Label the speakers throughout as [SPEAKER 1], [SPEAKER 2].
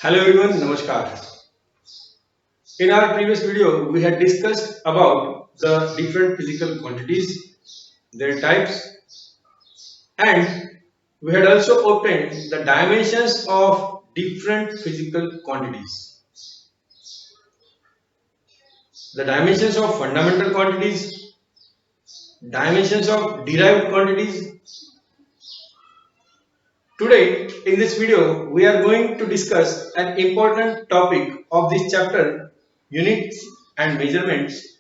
[SPEAKER 1] Hello everyone, Namaskar. In our previous video, we had discussed about the different physical quantities, their types, and we had also obtained the dimensions of different physical quantities. The dimensions of fundamental quantities, dimensions of derived quantities. Today, in this video, we are going to discuss an important topic of this chapter, units and measurements,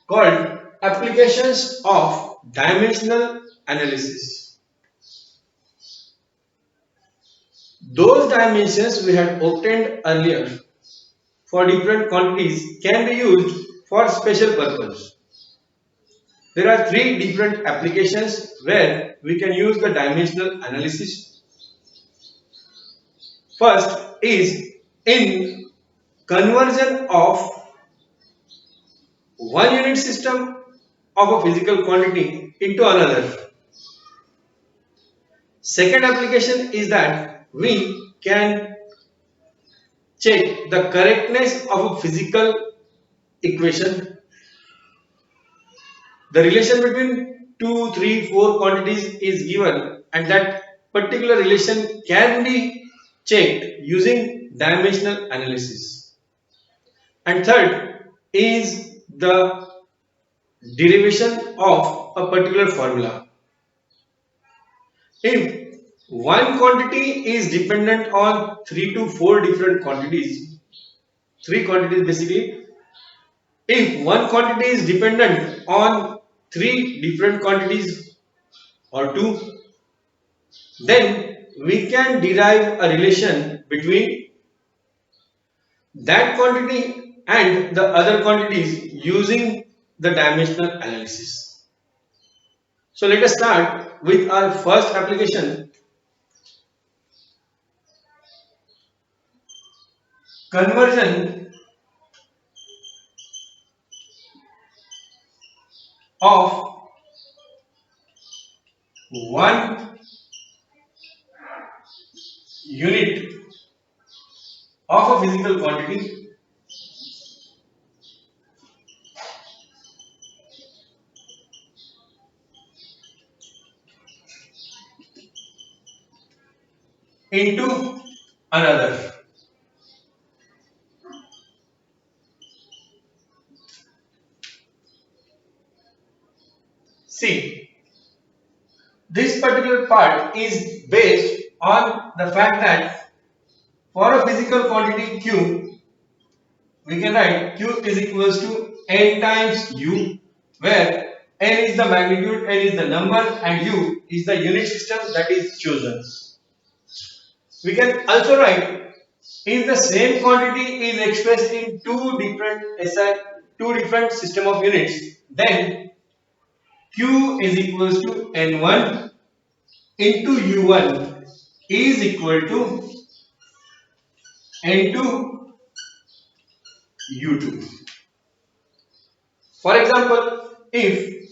[SPEAKER 1] called applications of dimensional analysis. Those dimensions we had obtained earlier for different quantities can be used for special purpose. There are three different applications where we can use the dimensional analysis. First is in conversion of one unit system of a physical quantity into another. Second application is that we can check the correctness of a physical equation. The relation between 2, 3, 4 quantities is given, and that particular relation can be checked using dimensional analysis. And third is the derivation of a particular formula. If one quantity is dependent on 3 to 4 different quantities, three quantities basically, if one quantity is dependent on three different quantities or two, then we can derive a relation between that quantity and the other quantities using the dimensional analysis. So let us start with our first application, conversion of one unit of a physical quantity into another. See, this particular part is based on the fact that for a physical quantity Q, we can write Q is equals to N times U, where N is the magnitude, N is the number, and U is the unit system that is chosen. We can also write if the same quantity is expressed in two different system of units, then Q is equals to N1 into U1 is equal to N2 U2. For example, if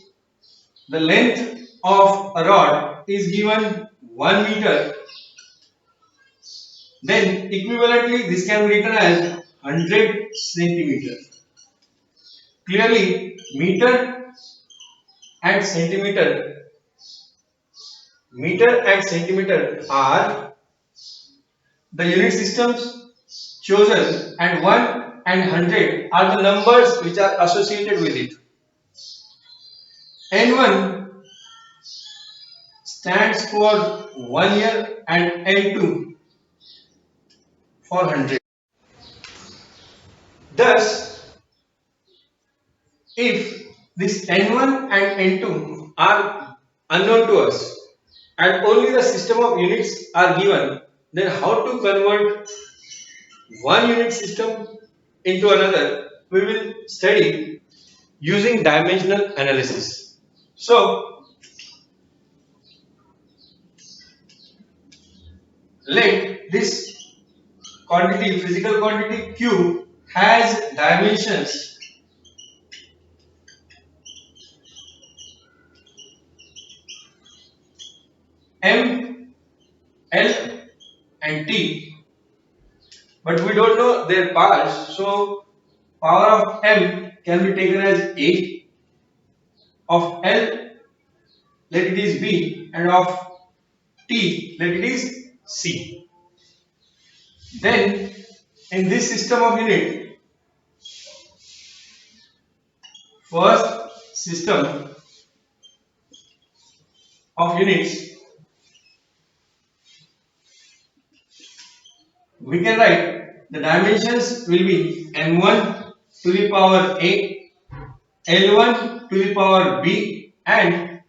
[SPEAKER 1] the length of a rod is given 1 meter, then equivalently this can be written as 100 centimeter. Clearly, and centimeter, meter and centimeter are the unit systems chosen, and 1 and 100 are the numbers which are associated with it. N1 stands for 1 year and N2 for 100. Thus, if this N1 and N2 are unknown to us and only the system of units are given, then how to convert one unit system into another we will study using dimensional analysis. So, let this quantity, physical quantity Q, has dimensions M, L and T, but we don't know their powers, so power of M can be taken as A, of L let it is B, and of T let it is C. Then in this system of unit, first system of units, we can write the dimensions will be m1 to the power A, L1 to the power B, and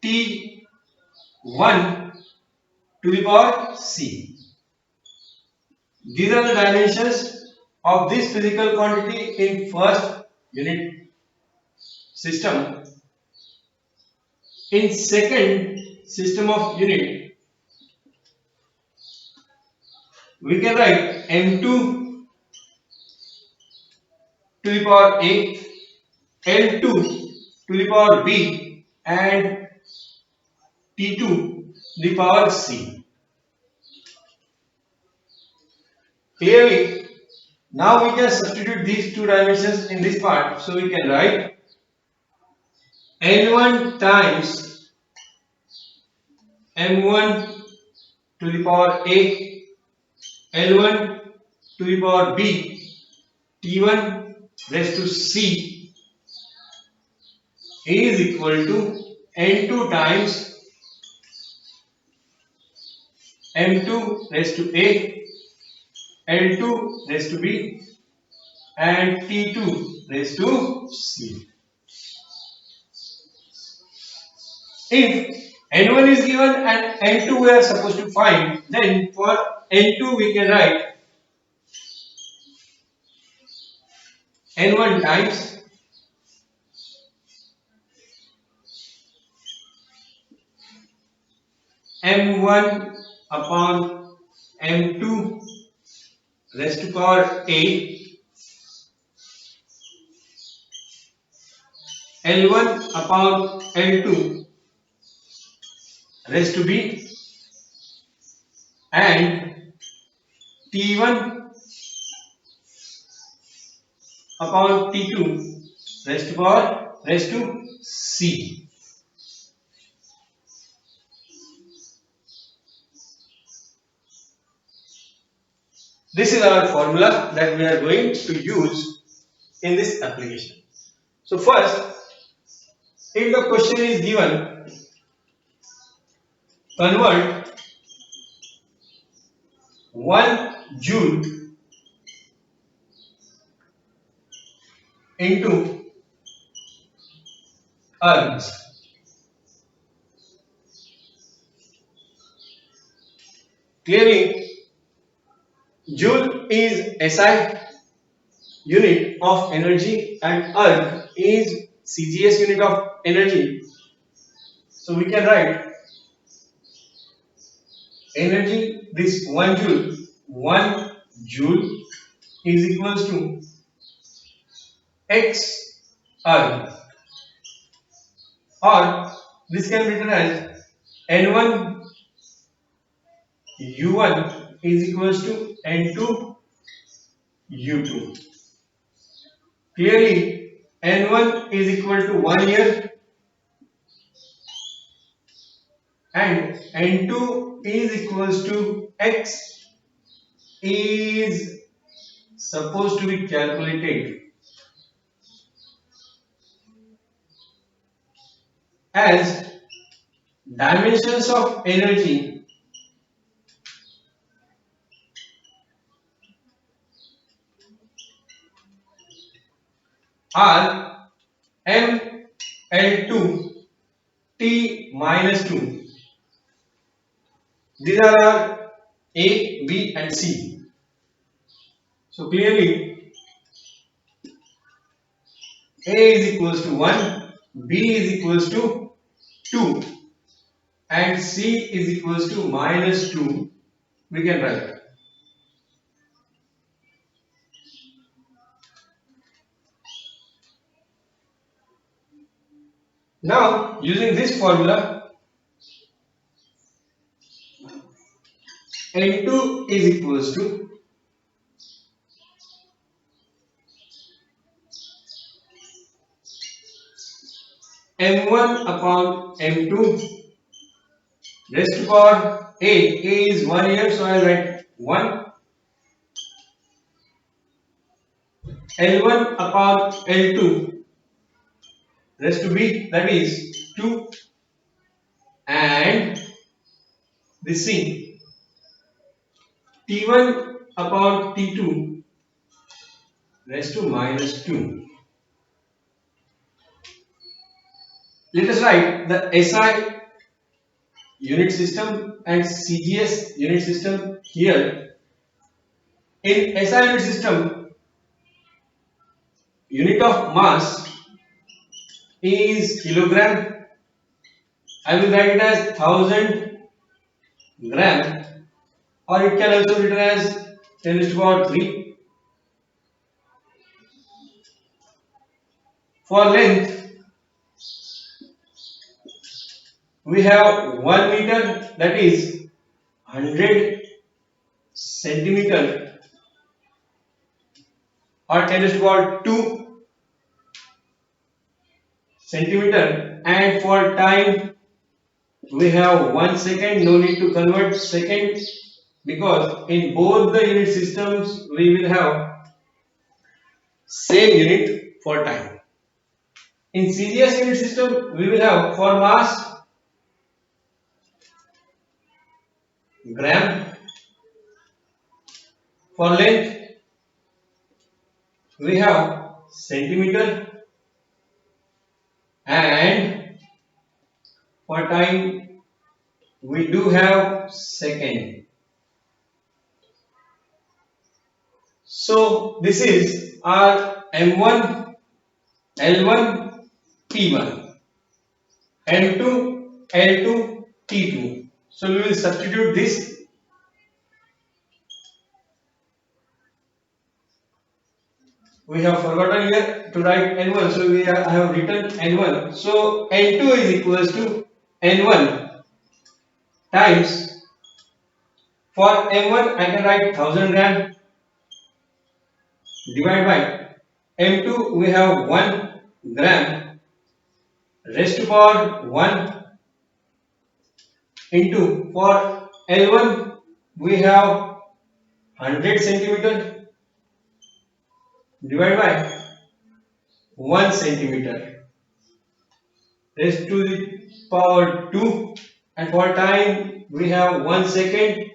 [SPEAKER 1] T1 to the power C. These are the dimensions of this physical quantity in first unit system. In second system of unit, we can write m2 to the power A, L2 to the power B, and T2 to the power C. Clearly, now we can substitute these two dimensions in this part. So we can write N1 times M1 to the power A, L1 to the power B, T1 raised to C is equal to N2 times M2 raised to A, L2 raised to B, and T2 raised to C. If N1 is given and N2 we are supposed to find, then for N2 we can write N1 times M1 upon M2 raised to power A, L1 upon L2 raised to B, and T1 upon T2 raised to power raised to C. This is our formula that we are going to use in this application. So first, if the question is given, convert 1 joule into ergs. Clearly, joule is SI unit of energy and erg is CGS unit of energy. So we can write energy, this 1 joule is equals to X erg, or this can be written as N1 U1 is equals to N2 U2. Clearly, N1 is equal to 1 year and N2 is equals to X is supposed to be calculated as dimensions of energy are M L2 T minus 2. These are our A, B and C. So clearly A is equals to 1, B is equals to 2 and C is equals to minus 2. We can write. Now using this formula, N2 is equals to M1 upon M2 raised to power 8. A is 1 here, so I'll write 1. L1 upon L2 raised to B, that is 2. And this C T1 upon T2 raised to minus 2. Let us write the SI unit system and CGS unit system here. In SI unit system, unit of mass is kilogram. I will write it as 1000 gram, or it can also be written as 10 to the power 3. For length, we have 1 meter, that is 100 centimeter, or 10 to the power 2 centimeter. And for time, we have 1 second. No need to convert second, because in both the unit systems we will have same unit for time. In CGS unit system, we will have for mass gram, for length we have centimeter, and for time we do have second. So this is our M1, L1, P1, M2, L2, T2. So we will substitute this. We have forgotten here to write N1, so I have written N1. So N2 is equals to N1 times, for M1 I can write 1000 gram, divided by M2 we have 1 gram raised to power 1, into, for L1 we have 100 centimeter, divided by 1 centimeter raised to the power 2, and for time we have 1 second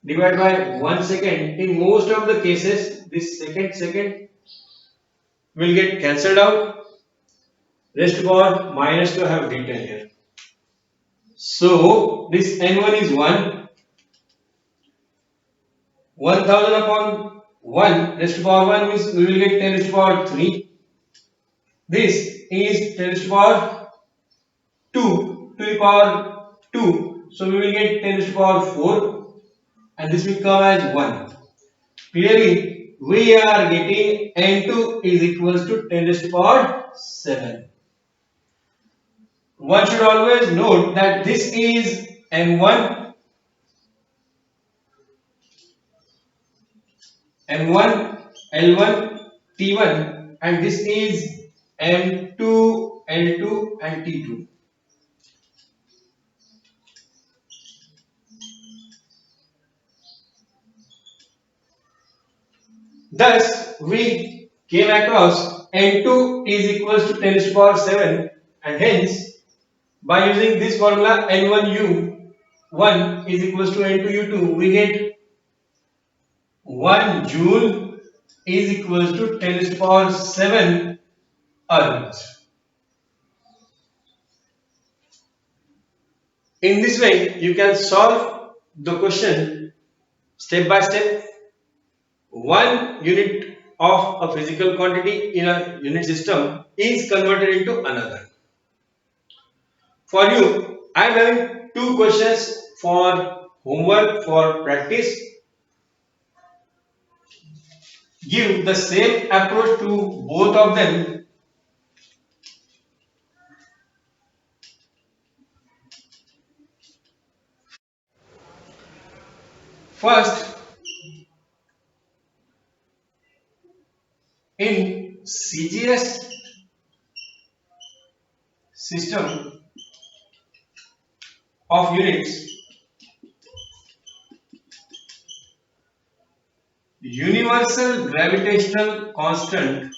[SPEAKER 1] divided by 1 second. In most of the cases, this second will get cancelled out. Raised to power minus 2 I have written here. So this N1 is 1. 1000 upon 1 raised to power 1 means we will get 10 raised to power 3. This is 10 raised to power 2 to the power 2. So we will get 10 raised to power 4, and this will come as 1. Clearly, we are getting N2 is equals to 10 raised to power 7. One should always note that this is M1, M1, L1, T1, and this is M2, L2, and T2. Thus, we came across N2 is equals to 10 raised to power 7, and hence, by using this formula N1U1 is equals to N2U2, we get 1 joule is equals to 10 raised to power 7 earth. In this way, you can solve the question step by step. One unit of a physical quantity in a unit system is converted into another. For you, I am having two questions for homework, for practice. Give the same approach to both of them. First, in CGS system of units, universal gravitational constant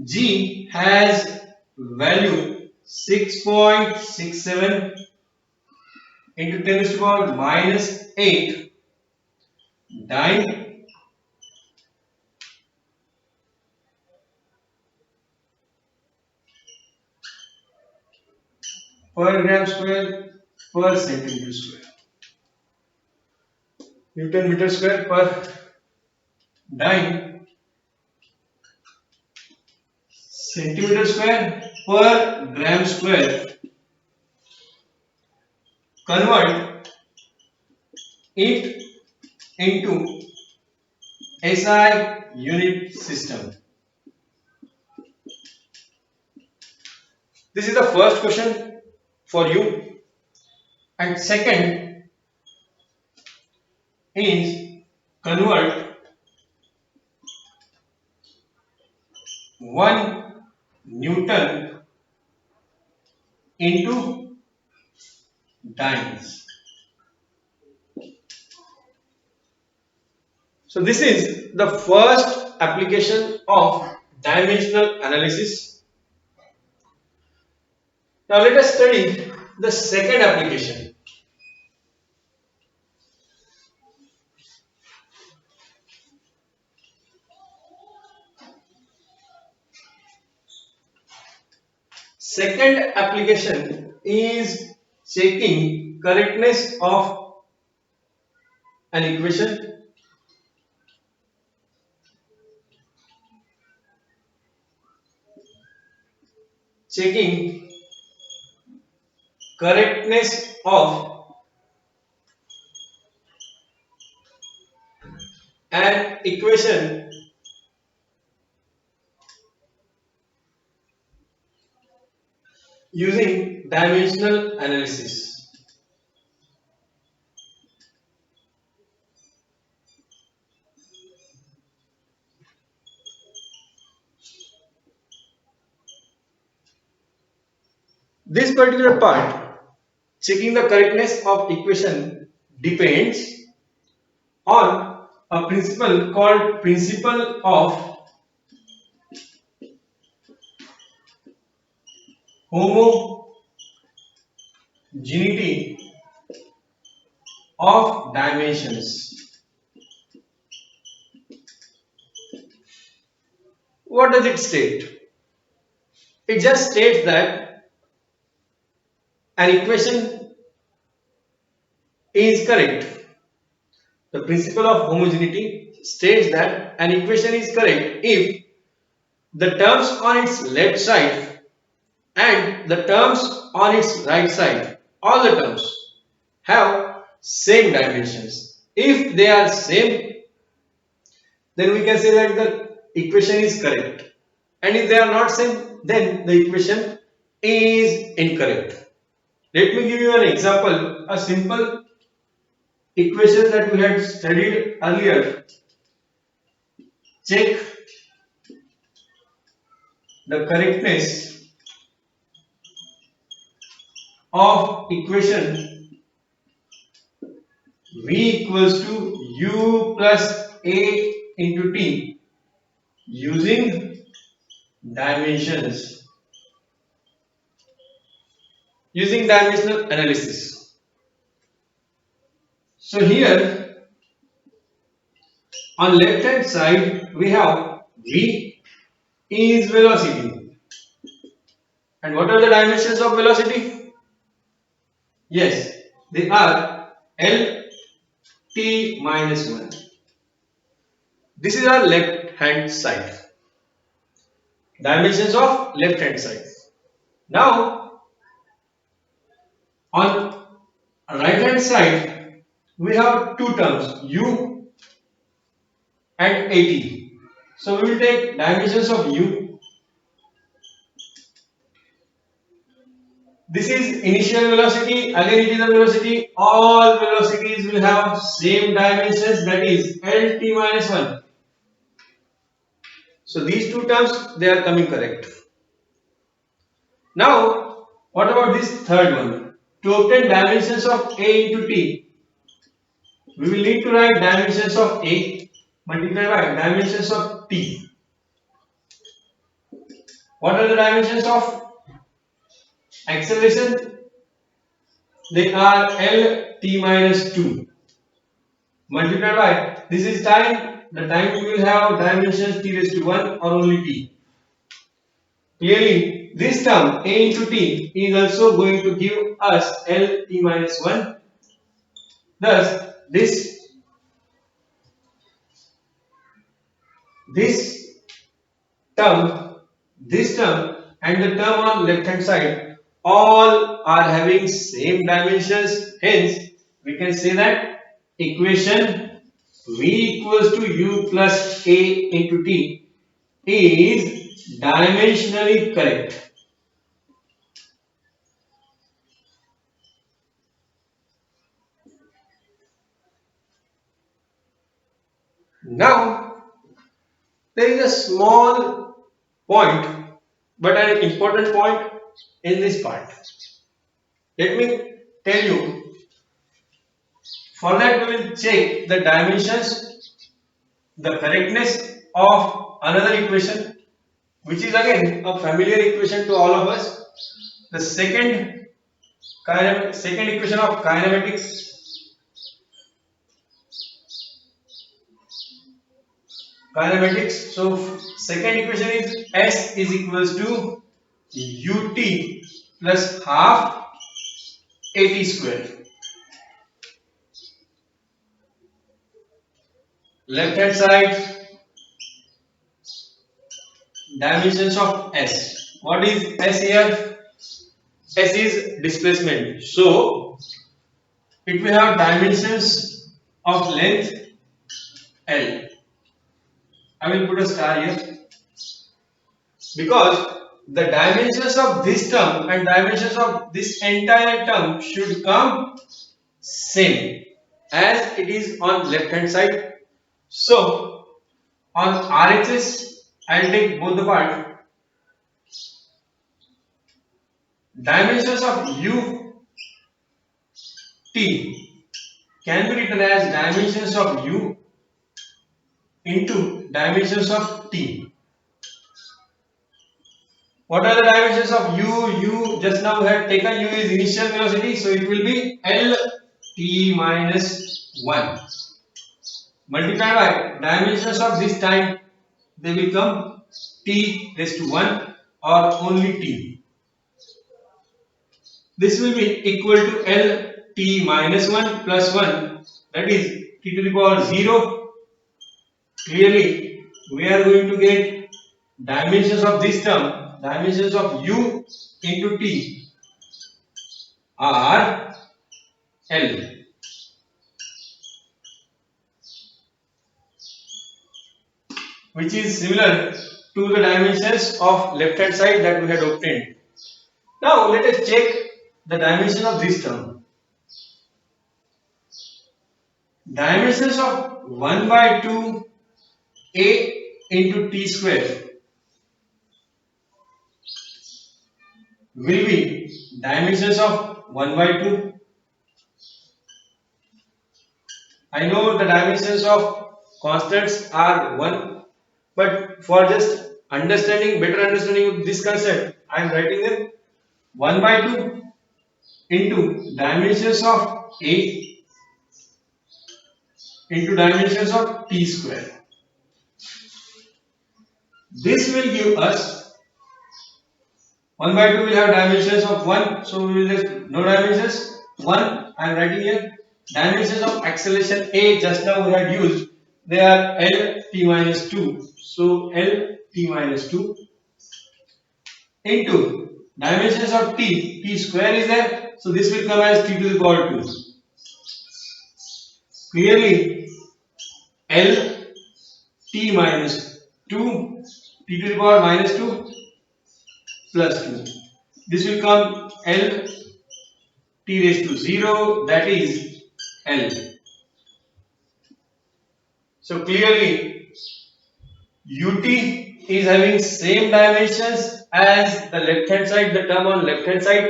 [SPEAKER 1] G has value 6.67 into 10 to the power minus 8 dyne per gram square per centimeter square. Newton meter square per dyne centimeter square per gram square. Convert it into SI unit system. This is the first question for you, and second is convert 1 Newton into dynes. So this is the first application of dimensional analysis. Now let us study the second application. Second application is checking correctness of an equation. Checking correctness of an equation using dimensional analysis. This particular part, checking the correctness of equation, depends on a principle called principle of homogeneity of dimensions. What does it state? It just states that an equation is correct. The principle of homogeneity states that an equation is correct if the terms on its left side and the terms on its right side, all the terms, have same dimensions. If they are same, then we can say that the equation is correct, and if they are not same, then the equation is incorrect. Let me give you an example, a simple equation that we had studied earlier. Check the correctness of equation v equals to u plus a into t using dimensions, using dimensional analysis. So here on left hand side we have v is velocity, and what are the dimensions of velocity? Yes, they are L t minus 1. This is our left hand side, dimensions of left hand side. Now on right hand side we have two terms, u and at. So we will take dimensions of u This is initial velocity, again it is a velocity. All velocities will have same dimensions, that is Lt minus 1. So these two terms, they are coming correct. Now what about this third one? To obtain dimensions of A into T, we will need to write dimensions of A multiplied by dimensions of T. What are the dimensions of acceleration? They are Lt minus 2 multiplied by, this is time, the time we will have dimensions T raised to 1 or only T. Clearly this term A into T is also going to give us Lt minus 1. Thus this term, this term and the term on left hand side all are having same dimensions. Hence we can say that equation V equals to U plus A into T is dimensionally correct. Now there is a small point but an important point in this part. Let me tell you. For that we will check the dimensions, the correctness of another equation, which is again a familiar equation to all of us. The second equation of kinematics. So second equation is S is equals to ut plus half at square. Left hand side, dimensions of S. What is S here? S is displacement. So it will have dimensions of length L. I will put a star here because the dimensions of this term and dimensions of this entire term should come same as it is on left hand side. So on RHS I will take both the part. Dimensions of U T can be written as dimensions of U into dimensions of T. What are the dimensions of U? Just now we had taken U is initial velocity, so it will be Lt minus 1 multiplied by dimensions of this time, they will come T raised to 1 or only T. This will be equal to Lt minus 1 plus 1, that is T to the power 0. Clearly we are going to get dimensions of this term, dimensions of U into T are L, which is similar to the dimensions of left hand side that we had obtained. Now let us check the dimension of this term. Dimensions of 1 by 2 A into T square will be dimensions of 1 by 2. I know the dimensions of constants are 1, but for just understanding, better understanding of this concept, I am writing them 1 by 2 into dimensions of A into dimensions of T square. This will give us 1 by 2 will have dimensions of 1, so we will just no dimensions 1. I am writing here dimensions of acceleration A, just now we had used, they are Lt minus 2, so Lt minus 2 into dimensions of T square is there, so this will come as T to the power 2. Clearly Lt minus 2, T to the power minus 2 plus 2. This will come L t raised to 0, that is L. So clearly ut is having same dimensions as the left hand side, the term on left hand side.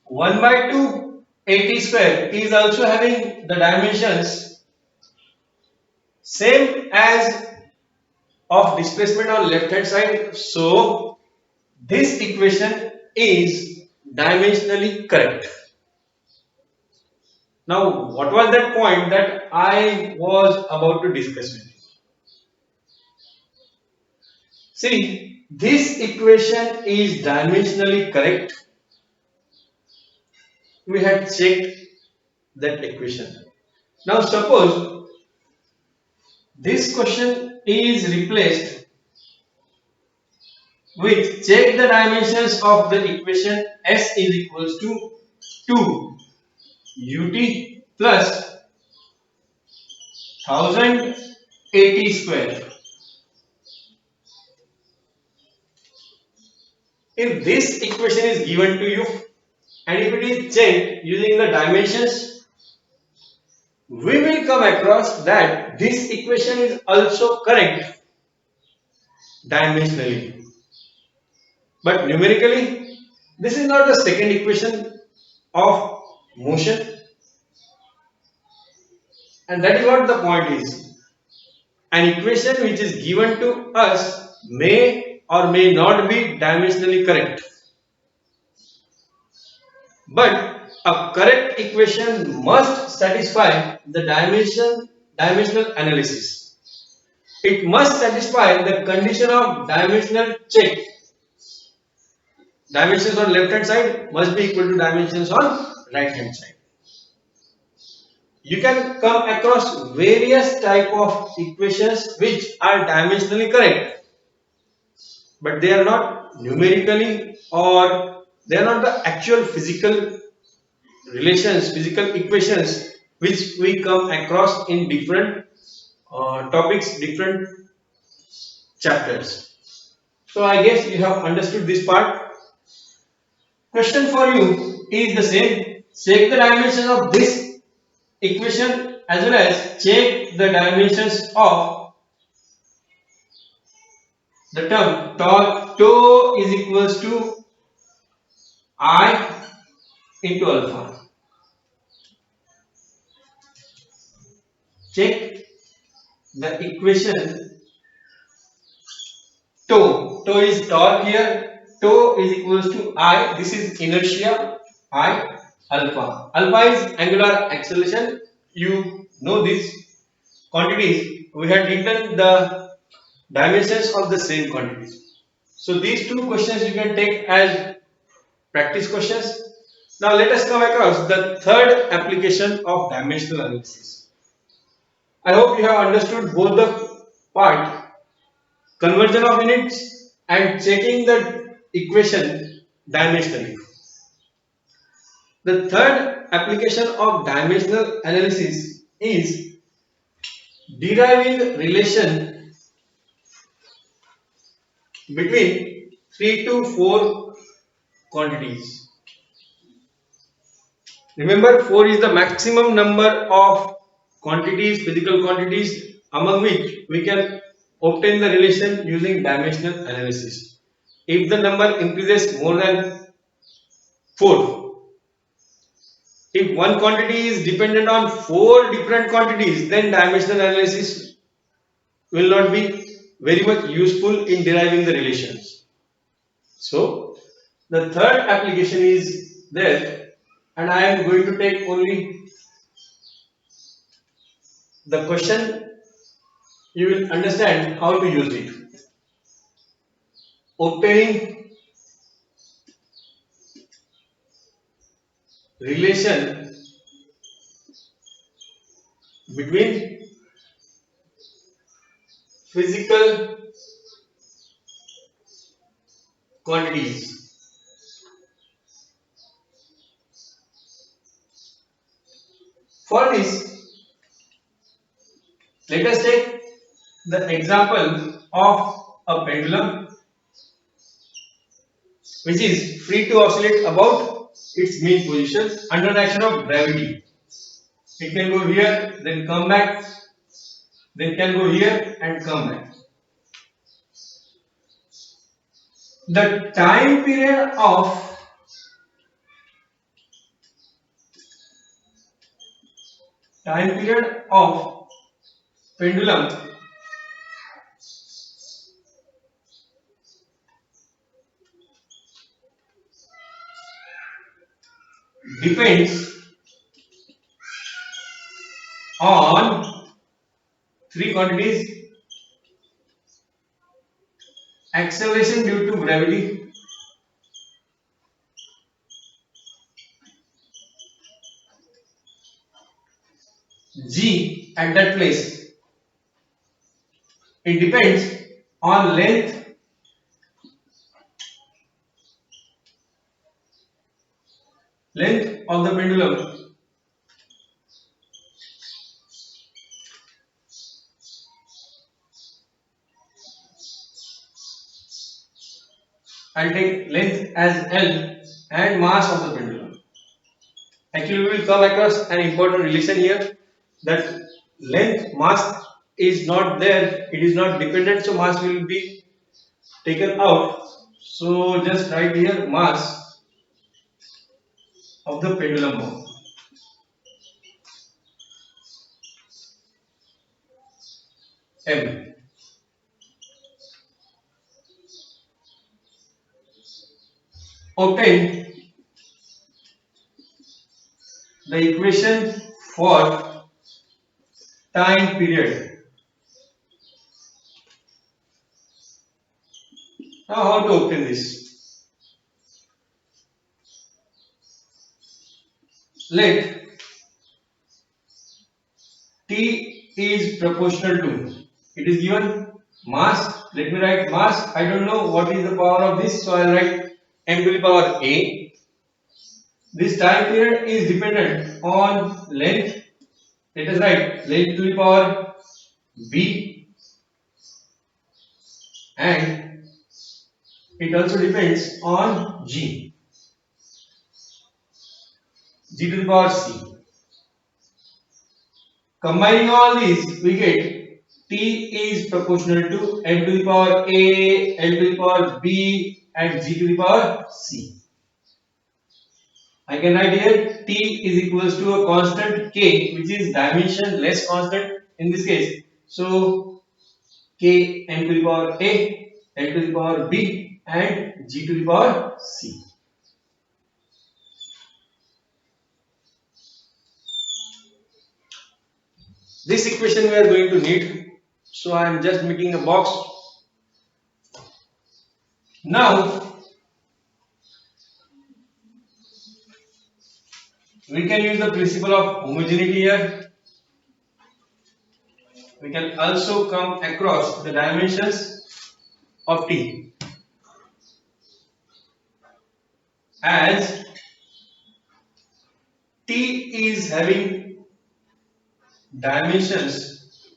[SPEAKER 1] 1 by 2 at square is also having the dimensions same as of displacement on left hand side. So this equation is dimensionally correct. Now what was that point that I was about to discuss with you? See, this equation is dimensionally correct. We had checked that equation. Now suppose this question is replaced with check the dimensions of the equation S is equals to 2 ut plus 1000 at square. If this equation is given to you and if it is checked using the dimensions, we will come across that this equation is also correct dimensionally. But numerically, this is not the second equation of motion, and that is what the point is. An equation which is given to us may or may not be dimensionally correct. But a correct equation must satisfy the dimensional analysis. It must satisfy the condition of dimensional check. Dimensions on left hand side must be equal to dimensions on right hand side. You can come across various type of equations which are dimensionally correct, but they are not numerically, or they are not the actual physical relations, physical equations which we come across in different topics, different chapters. So I guess you have understood this part. Question for you is the same. Check the dimensions of this equation as well as check the dimensions of the term tau is equals to I into alpha. Check the equation tau is torque here. Tau is equals to I. This is inertia. I alpha. Alpha is angular acceleration. You know these quantities. We had written the dimensions of the same quantities. So these two questions you can take as practice questions. Now let us come across the third application of dimensional analysis. I hope you have understood both the part, conversion of units and checking the equation dimensionally. The third application of dimensional analysis is deriving relation between 3 to 4 quantities. Remember, 4 is the maximum number of quantities, physical quantities, among which we can obtain the relation using dimensional analysis. If the number increases more than 4, if one quantity is dependent on 4 different quantities, then dimensional analysis will not be very much useful in deriving the relations. So, the third application is there, and I am going to take only the question. You will understand how to use it. Obtaining relation between physical quantities. For this, let us take the example of a pendulum which is free to oscillate about its mean position under the action of gravity. It can go here, then come back, then can go here and come back. The time period of pendulum depends on three quantities: acceleration due to gravity, g at that place. It depends on length of the pendulum, and take length as L and mass of the pendulum. Actually, we will come across an important relation here, that length mass is not there, it is not dependent, so mass will be taken out. So just write here mass of the pendulum ball, M. Obtain the equation for time period. Now how to obtain this? Let T is proportional to, it is given mass. Let me write mass. I don't know what is the power of this, so I'll write m to the power a. This time period is dependent on length. Let us write length to the power b, and it also depends on g to the power c. Combining all these, we get T is proportional to m to the power a, l to the power b, and g to the power c. I can write here T is equals to a constant k, which is dimensionless constant in this case. So k m to the power a, l to the power b, and g to the power c. This equation we are going to need, so I am just making a box. Now we can use the principle of homogeneity here. We can also come across the dimensions of T as T is having dimensions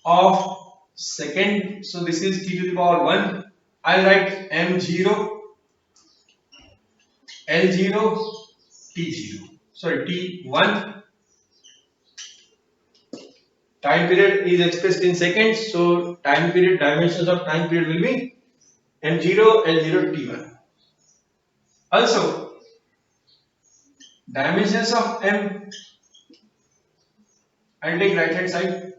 [SPEAKER 1] of second. So this is T to the power 1. I'll write M0, L0, T0. Sorry, T1. Time period is expressed in seconds, so time period, dimensions of time period will be M0, L0, T1. Also, dimensions of M, I'll take right hand side.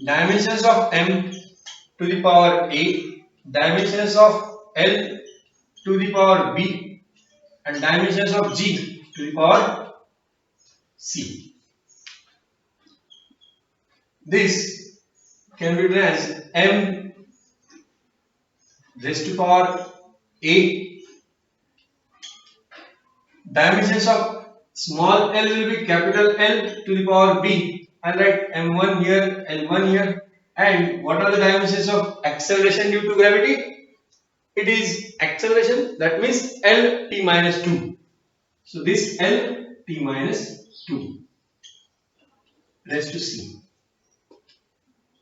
[SPEAKER 1] Dimensions of M to the power A, dimensions of L to the power B, and dimensions of G to the power C. This can be written as M raised to power A. Dimensions of small l will be capital L to the power B. I'll write M1 here, L1 here. And what are the dimensions of acceleration due to gravity? It is acceleration, that means L t minus 2. So this L t minus 2 raised to C.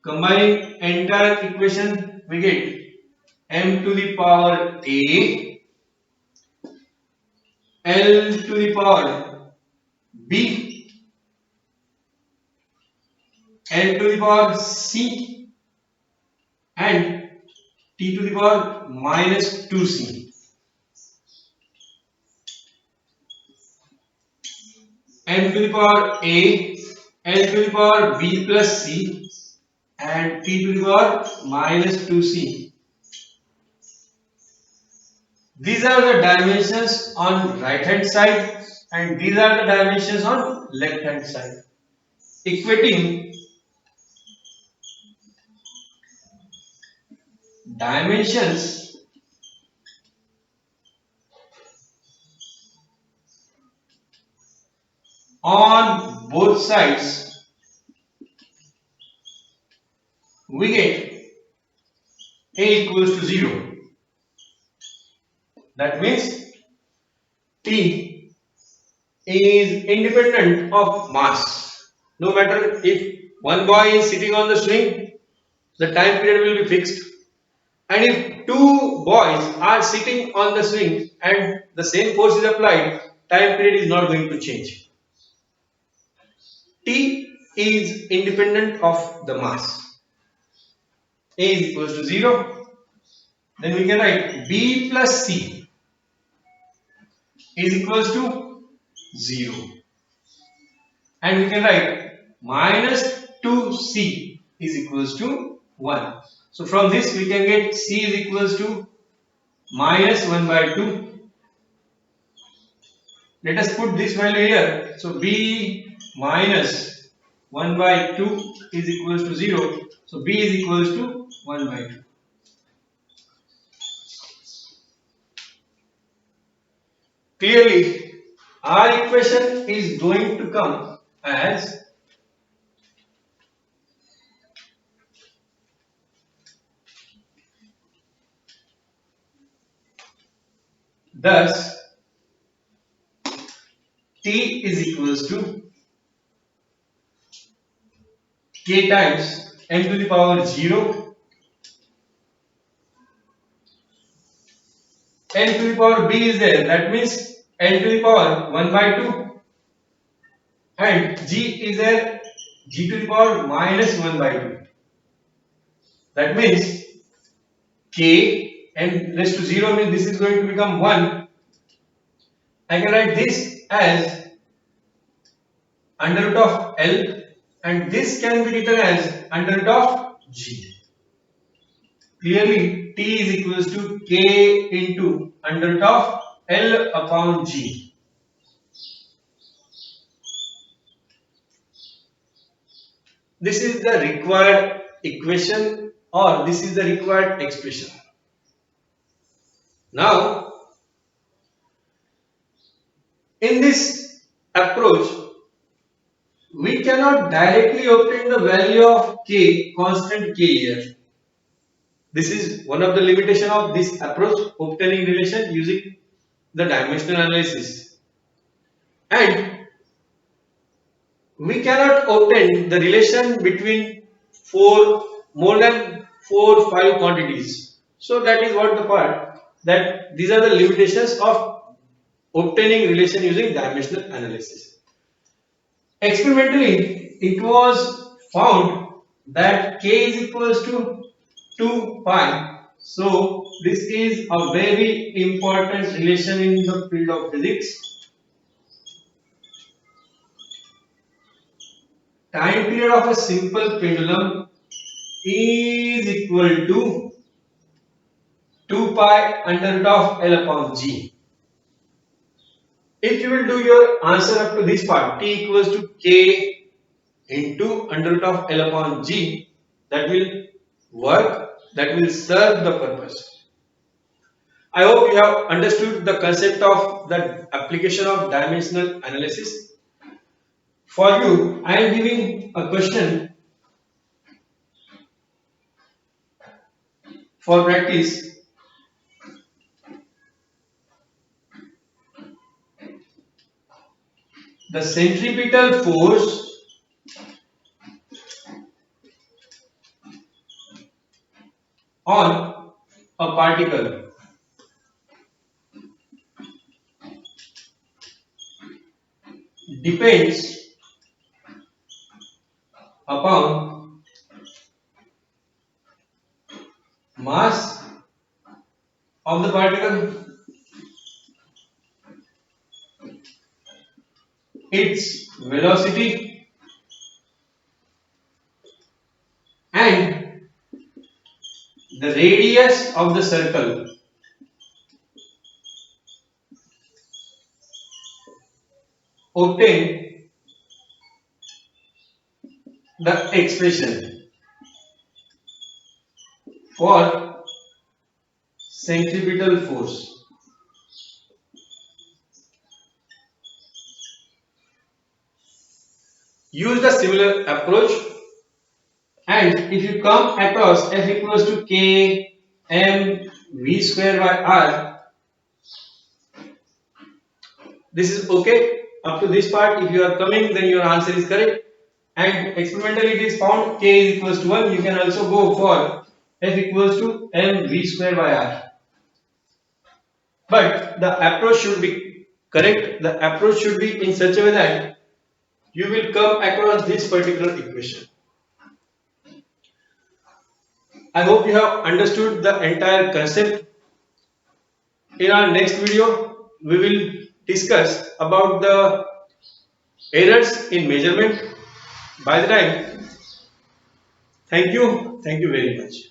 [SPEAKER 1] Combining entire equation, we get m to the power a L to the power B, L to the power C, and T to the power minus 2C. M to the power A, L to the power B plus C, and T to the power minus 2C. These are the dimensions on right hand side, and these are the dimensions on left hand side. Equating dimensions on both sides, we get A equals to 0. That means T is independent of mass. No matter if one boy is sitting on the swing, the time period will be fixed. And if two boys are sitting on the swing and the same force is applied, time period is not going to change. T is independent of the mass. A is equals to 0. Then we can write B plus C is equals to 0. And we can write minus 2C is equals to 1. So from this we can get C is equals to minus 1 by 2. Let us put this value here. So B minus 1 by 2 is equals to 0. So B is equals to 1 by 2. Clearly, our equation is going to come as thus T is equals to K times m to the power 0, n to the power B is there, that means n to the power 1 by 2, and G is there, G to the power minus 1 by 2. That means K n raised to 0 means this is going to become 1. I can write this as under root of L, and this can be written as under root of G. Clearly, T is equals to K into under root of L upon G. This is the required equation, or this is the required expression. Now, in this approach, we cannot directly obtain the value of K, constant K here. This is one of the limitation of this approach, obtaining relation using the dimensional analysis. And we cannot obtain the relation between more than 4-5 quantities. So that is what the part, that these are the limitations of obtaining relation using dimensional analysis. Experimentally, it was found that K is equals to 2 pi. So this is a very important relation in the field of physics. Time period of a simple pendulum is equal to 2 pi under root of L upon G. If you will do your answer up to this part, T equals to K into under root of L upon G, that will work, that will serve the purpose. I hope you have understood the concept of the application of dimensional analysis. For you, I am giving a question for practice. The centripetal force on a particle depends upon mass of the particle, its velocity, and the radius of the circle. Obtain the expression for centripetal force. Use the similar approach, and if you come across F equals to K m v square by r, this is okay. Up to this part, if you are coming, then your answer is correct. And experimentally it is found K is equals to 1. You can also go for F equals to m v square by r. But the approach should be correct. The approach should be in such a way that you will come across this particular equation. I hope you have understood the entire concept. In our next video, we will discuss about the errors in measurement. By the time, thank you very much.